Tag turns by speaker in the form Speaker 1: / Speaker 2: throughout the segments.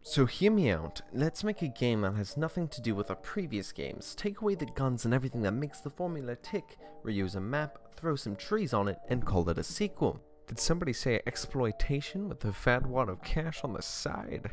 Speaker 1: So hear me out, let's make a game that has nothing to do with our previous games, take away the guns and everything that makes the formula tick, reuse a map, throw some trees on it, and call it a sequel. Did somebody say exploitation with a fat wad of cash on the side?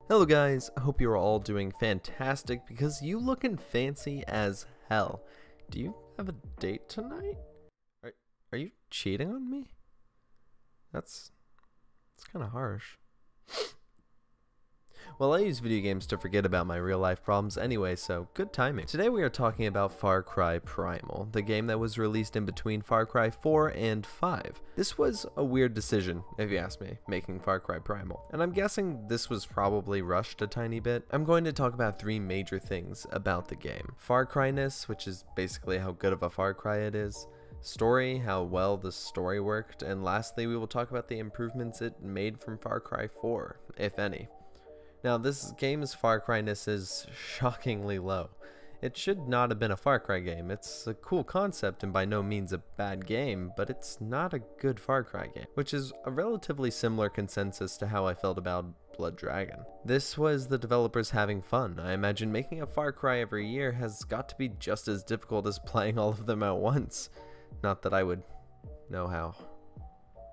Speaker 1: Hello guys, I hope you're all doing fantastic because you looking fancy as hell. Do you have a date tonight? Are you cheating on me? That's kind of harsh. Well, I use video games to forget about my real life problems anyway, so good timing. Today we are talking about Far Cry Primal, the game that was released in between Far Cry 4 and 5. This was a weird decision, if you ask me, making Far Cry Primal. And I'm guessing this was probably rushed a tiny bit. I'm going to talk about three major things about the game. Far Cry-ness, which is basically how good of a Far Cry it is. Story, how well the story worked. And lastly, we will talk about the improvements it made from Far Cry 4, if any. Now, this game's Far Cry-ness is shockingly low. It should not have been a Far Cry game. It's a cool concept and by no means a bad game, but it's not a good Far Cry game, which is a relatively similar consensus to how I felt about Blood Dragon. This was the developers having fun. I imagine making a Far Cry every year has got to be just as difficult as playing all of them at once. Not that I would know how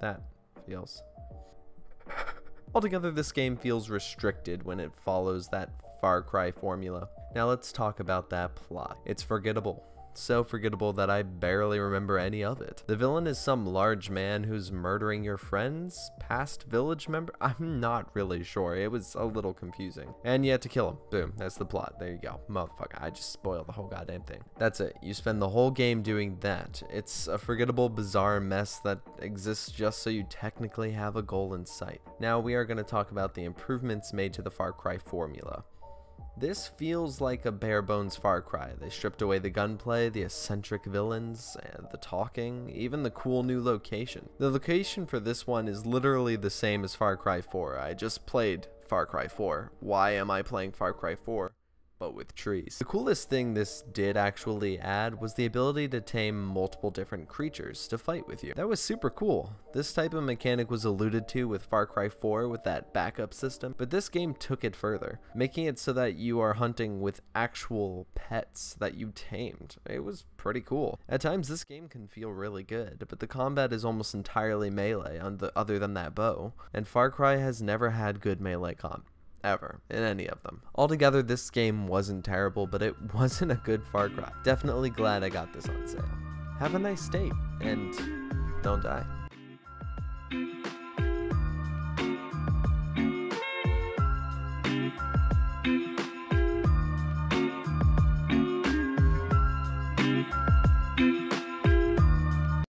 Speaker 1: that feels. Altogether, this game feels restricted when it follows that Far Cry formula. Now let's talk about that plot. It's forgettable. So forgettable that I barely remember any of it. The villain is some large man who's murdering your friends, past village member? I'm not really sure. It was a little confusing. And you have to kill him. Boom, that's the plot. There you go. Motherfucker, I just spoiled the whole goddamn thing. That's it. You spend the whole game doing that. It's a forgettable, bizarre mess that exists just so you technically have a goal in sight. Now we are going to talk about the improvements made to the Far Cry formula. This feels like a bare bones Far Cry. They stripped away the gunplay, the eccentric villains, and the talking, even the cool new location. The location for this one is literally the same as Far Cry 4. I just played Far Cry 4. Why am I playing Far Cry 4? But with trees. The coolest thing this did actually add was the ability to tame multiple different creatures to fight with you. That was super cool. This type of mechanic was alluded to with Far Cry 4 with that backup system, but this game took it further, making it so that you are hunting with actual pets that you tamed. It was pretty cool. At times this game can feel really good, but the combat is almost entirely melee other than that bow, and Far Cry has never had good melee combat. Ever, in any of them. Altogether, this game wasn't terrible, but it wasn't a good Far Cry. Definitely glad I got this on sale. Have a nice day, and don't die.